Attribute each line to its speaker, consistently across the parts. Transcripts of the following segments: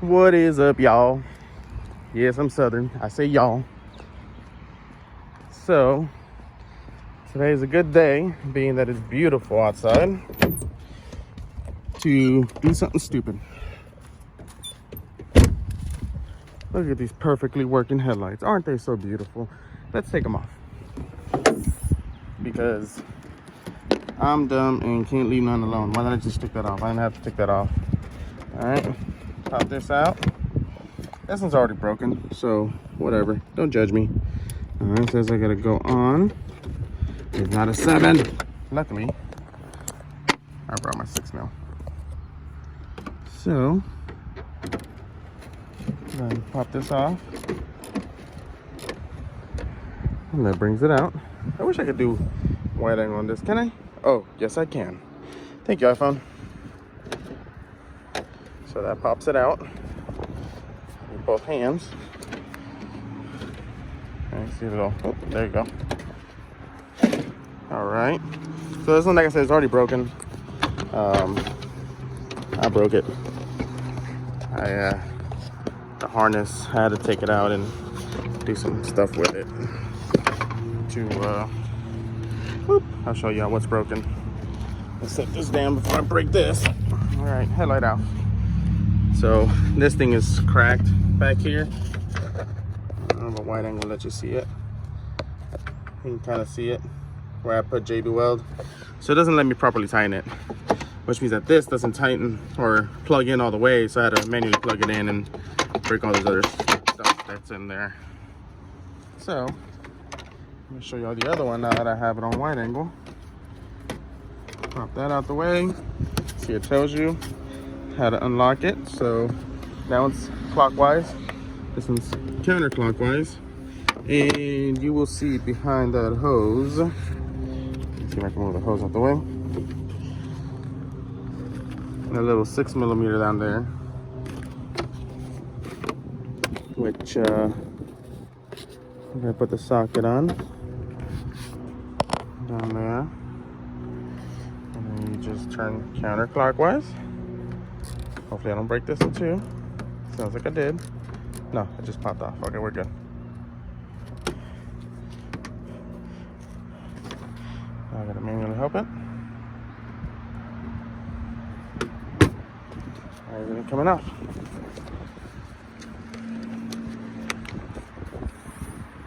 Speaker 1: What is up, y'all? Yes, I'm Southern. I say y'all. So, today is a good day, being that it's beautiful outside, to do something stupid. Look at these perfectly working headlights. Aren't they so beautiful? Let's take them off. Because I'm dumb and can't leave none alone. Why did I just take that off? I didn't have to take that off. Alright, pop this out. This one's already broken, so whatever. Don't judge me. Alright, it says I gotta go on. It's not a 7. Luckily, I brought my 6mm. So, then pop this off. And that brings it out. I wish I could do wide angle on this. Can I? Oh, yes I can. Thank you, iPhone. So that pops it out with both hands. And see it all. Oh, there you go. All right. So this one, like I said, is already broken. I broke it. The harness, I had to take it out and do some stuff with it. I'll show you what's broken. Let's set this down before I break this. All right, headlight out. So this thing is cracked back here. I don't have a wide angle, let you see it. You can kind of see it where I put JB Weld. So it doesn't let me properly tighten it, which means that this doesn't tighten or plug in all the way. So I had to manually plug it in and break all this other stuff that's in there. So let me show y'all the other one now that I have it on wide angle. Pop that out the way. See, it tells you how to unlock it. So now it's clockwise. This one's counterclockwise. And you will see behind that hose. Let's see if I can move the hose out the way. And a little 6mm down there. Which I'm gonna put the socket on. Down there. And then you just turn counterclockwise. Hopefully I don't break this in two. Sounds like I did. No, it just popped off. Okay, we're good. I gotta manually help it. Why isn't it coming off?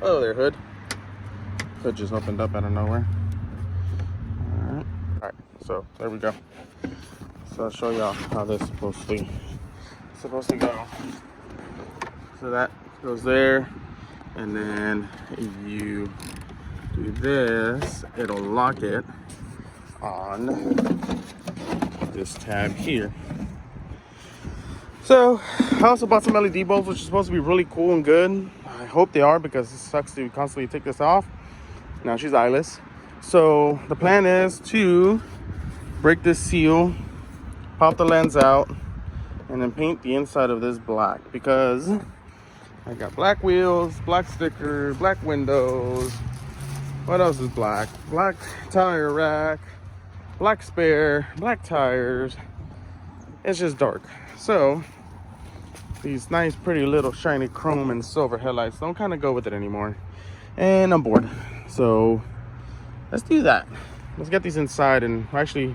Speaker 1: Oh, there, hood. Hood just opened up out of nowhere. All right, so there we go. So I'll show y'all how this is supposed to go. So that goes there, and then you do this, it'll lock it on this tab here. So I also bought some LED bulbs, which is supposed to be really cool and good. I hope they are, because it sucks to constantly take this off. Now she's eyeless. So the plan is to break this seal, pop the lens out, and then paint the inside of this black, because I got black wheels, black sticker, black windows. What else is black? Black tire rack, black spare, black tires. It's just dark. So these nice, pretty little shiny chrome and silver headlights don't kind of go with it anymore. And I'm bored. So let's do that. Let's get these inside, and actually,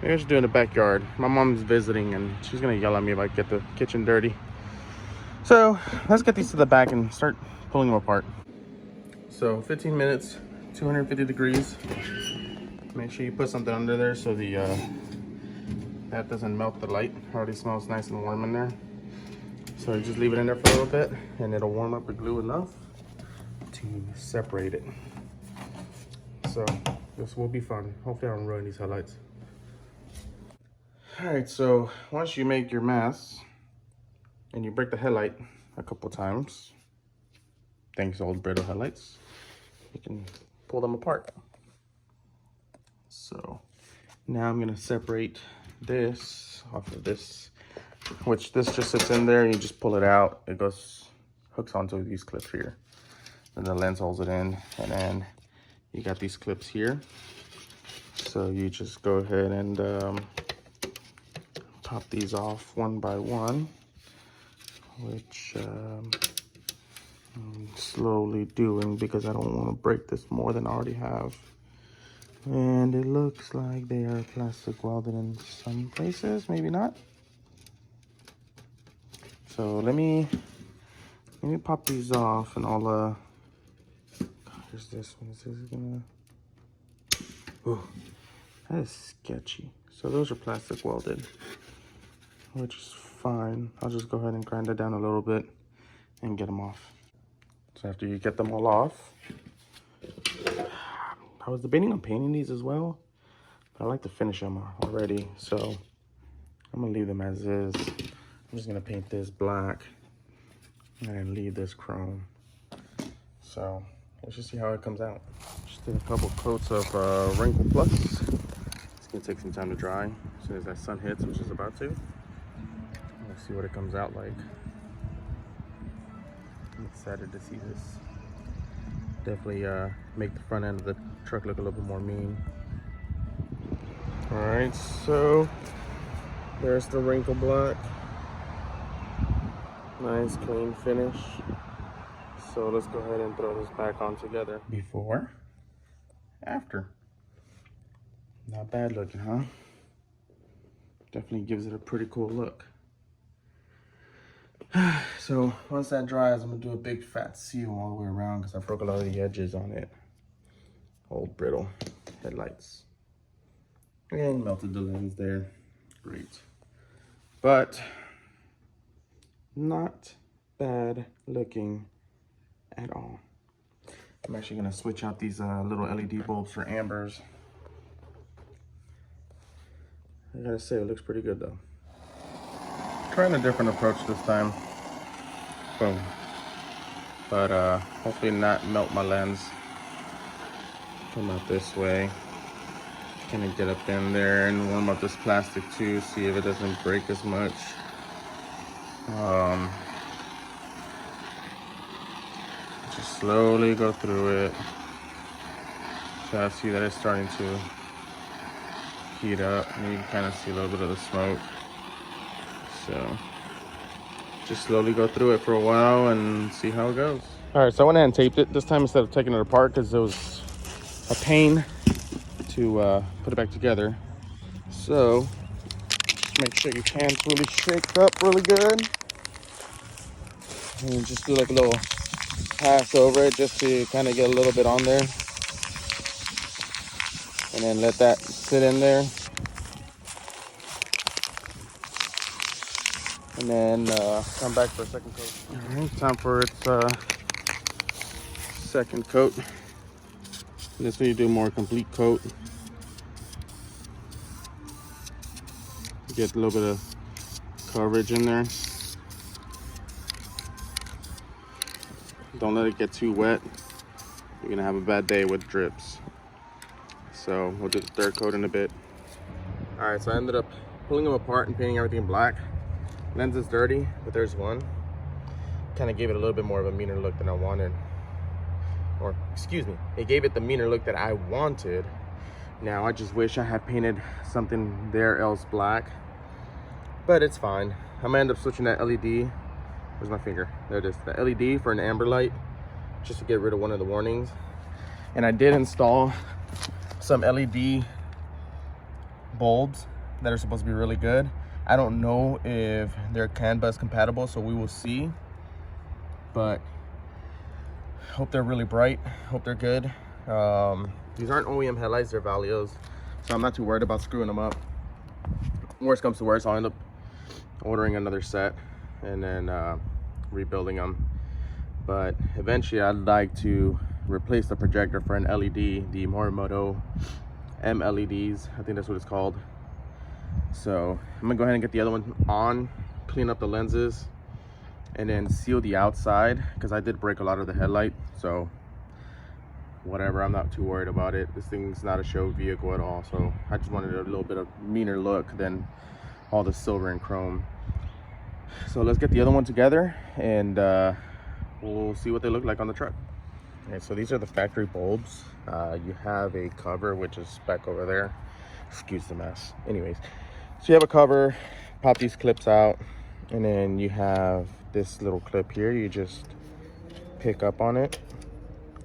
Speaker 1: maybe I should do it in the backyard. My mom's visiting and she's gonna yell at me if I get the kitchen dirty. So let's get these to the back and start pulling them apart. So 15 minutes, 250 degrees. Make sure you put something under there so the that doesn't melt the light. Already smells nice and warm in there. So you just leave it in there for a little bit and it'll warm up the glue enough to separate it. So this will be fun. Hopefully I don't ruin these headlights. All right, so once you make your mass and you break the headlight a couple times, thanks to old brittle headlights, you can pull them apart. So now I'm gonna separate this off of this, which this just sits in there. You just pull it out, it hooks onto these clips here, and the lens holds it in, and then you got these clips here. So you just go ahead and pop these off one by one. which I'm slowly doing because I don't want to break this more than I already have. And it looks like they are plastic welded in some places, maybe not. So let me pop these off, and I'll here's this one. Is this gonna? Ooh, that is sketchy. So those are plastic welded, which is fine. I'll just go ahead and grind that down a little bit and get them off. So after you get them all off, I was debating on painting these as well, but I like to finish them already. So I'm gonna leave them as is. I'm just gonna paint this black and then leave this chrome. So let's just see how it comes out. Just did a couple coats of Wrinkle Plus. It's gonna take some time to dry. As soon as that sun hits, which is about to, let's see what it comes out like. I'm excited to see this. Definitely make the front end of the truck look a little bit more mean. All right, so there's the Wrinkle Black. Nice clean finish. So let's go ahead and throw this back on together. Before, after. Not bad looking, huh? Definitely gives it a pretty cool look. So once that dries, I'm gonna do a big fat seal all the way around because I broke a lot of the edges on it. Old brittle headlights. And melted the lens there. Great. But not bad looking at all. I'm actually gonna switch out these little LED bulbs for ambers. I gotta say, it looks pretty good though. Trying a different approach this time. Boom. But hopefully not melt my lens. Come out this way. Kind of get up in there and warm up this plastic too, see if it doesn't break as much. Just slowly go through it. So I see that it's starting to heat up, and you can kind of see a little bit of the smoke. So just slowly go through it for a while and see how it goes. All right, so I went ahead and taped it this time instead of taking it apart because it was a pain to put it back together. So just make sure your can's really shaked up really good, and just do like a little pass over it just to kind of get a little bit on there, and then let that sit in there, and then come back for a second coat. All right, time for its second coat. This way you do a more complete coat. Get a little bit of coverage in there. Don't let it get too wet. You're gonna have a bad day with drips. So we'll do the third coat in a bit. All right, so I ended up pulling them apart and painting everything black. Lens is dirty, but there's one. Kind of gave it a little bit more of a meaner look than I wanted. Or, excuse me, it gave it the meaner look that I wanted. Now, I just wish I had painted something there else black. But it's fine. I'm gonna end up switching that LED. Where's my finger? There it is. The LED for an amber light, just to get rid of one of the warnings. And I did install some LED bulbs that are supposed to be really good. I don't know if they're CAN bus compatible, so we will see. But hope they're really bright. Hope they're good. These aren't OEM headlights, they're Valios, so I'm not too worried about screwing them up. Worst comes to worst, I'll end up ordering another set and then rebuilding them. But eventually I'd like to replace the projector for an LED, the Morimoto M LEDs, I think that's what it's called. So I'm gonna go ahead and get the other one on, clean up the lenses, and then seal the outside, because I did break a lot of the headlight. So whatever, I'm not too worried about it. This thing's not a show vehicle at all, so I just wanted a little bit of meaner look than all the silver and chrome. So let's get the other one together and we'll see what they look like on the truck. Okay, so these are the factory bulbs. You have a cover, which is back over there. Excuse the mess. Anyways, so you have a cover, pop these clips out, And then you have this little clip here. You just pick up on it.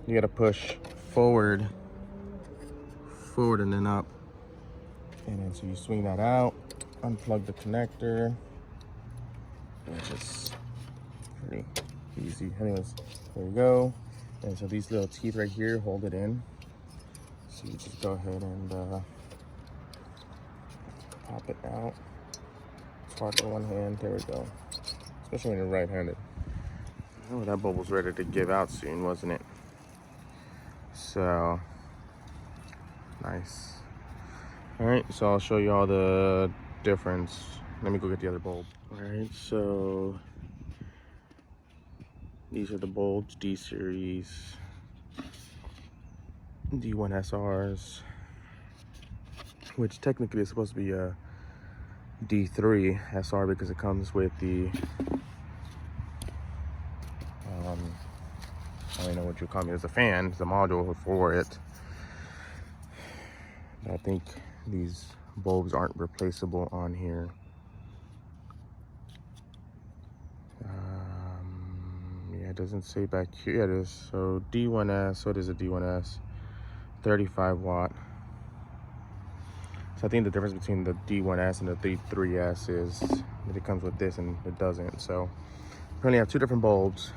Speaker 1: You gotta push forward and then up. And then so you swing that out, unplug the connector. It's just pretty easy. Anyways, there you go. And so these little teeth right here hold it in. So you just go ahead and pop it out. It's hard with one hand. There we go. Especially when you're right-handed. Oh, that bubble's ready to give out soon, wasn't it? So nice. All right, so I'll show you all the difference. Let me go get the other bulb. All right, so these are the bulbs, D series, D1SRs, which technically is supposed to be a D3 SR because it comes with the I don't know what you call it. It's a fan, it's a module for it. I think these bulbs aren't replaceable on here. Yeah, it doesn't say back here. Yeah, it is. So D1S, so it is a D1S, 35 watt. So I think the difference between the D1S and the D3S is that it comes with this and it doesn't. So currently I have two different bulbs.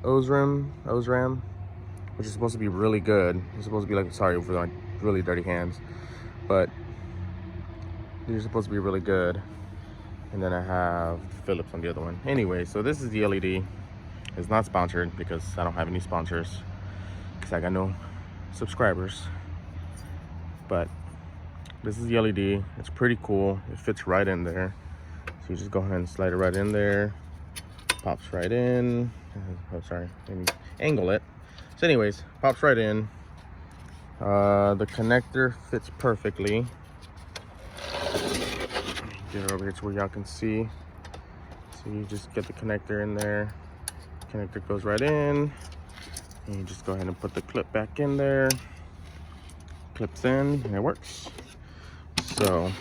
Speaker 1: Osram, which is supposed to be really good. It's supposed to be like, sorry for like really dirty hands, but these are supposed to be really good. And then I have Philips on the other one. Anyway, so this is the LED. It's not sponsored because I don't have any sponsors because I got no subscribers. But this is the LED. It's pretty cool. It fits right in there. So you just go ahead and slide it right in there. Pops right in. Oh, sorry. Let me angle it. So anyways, pops right in. The connector fits perfectly. Get it over here to where y'all can see. So you just get the connector in there. Connector goes right in. And you just go ahead and put the clip back in there. Clips in and it works. So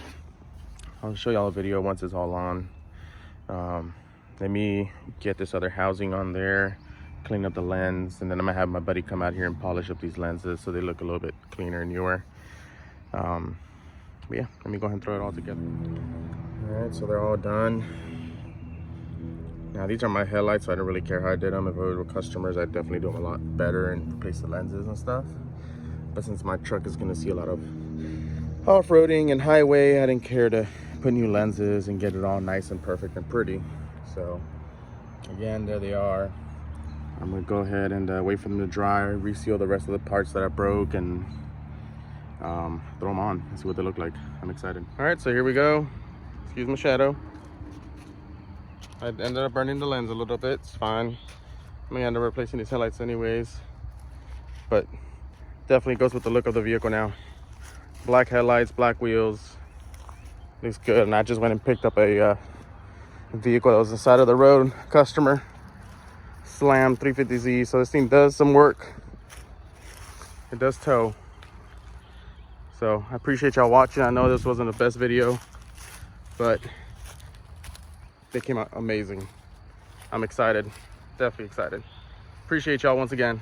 Speaker 1: I'll show y'all a video once it's all on. Let me get this other housing on there, clean up the lens, and then I'm gonna have my buddy come out here and polish up these lenses so they look a little bit cleaner and newer. But yeah, let me go ahead and throw it all together. All right, so they're all done. Now these are my headlights, so I don't really care how I did them. If it were customers, I'd definitely do them a lot better and replace the lenses and stuff. But since my truck is gonna see a lot of off-roading and highway, I didn't care to put new lenses and get it all nice and perfect and pretty. So again, there they are. I'm gonna go ahead and wait for them to dry, reseal the rest of the parts that I broke, and throw them on and see what they look like. I'm excited. All right, so here we go. Excuse my shadow. I ended up burning the lens a little bit. It's fine. I'm gonna end up replacing these headlights anyways, but definitely goes with the look of the vehicle now. Black headlights, black wheels. Looks good. And I just went and picked up a vehicle that was on the side of the road. Customer Slam 350Z. So this thing does some work. It does tow. So I appreciate y'all watching. I know this wasn't the best video, but they came out amazing. I'm excited. Definitely excited. Appreciate y'all once again.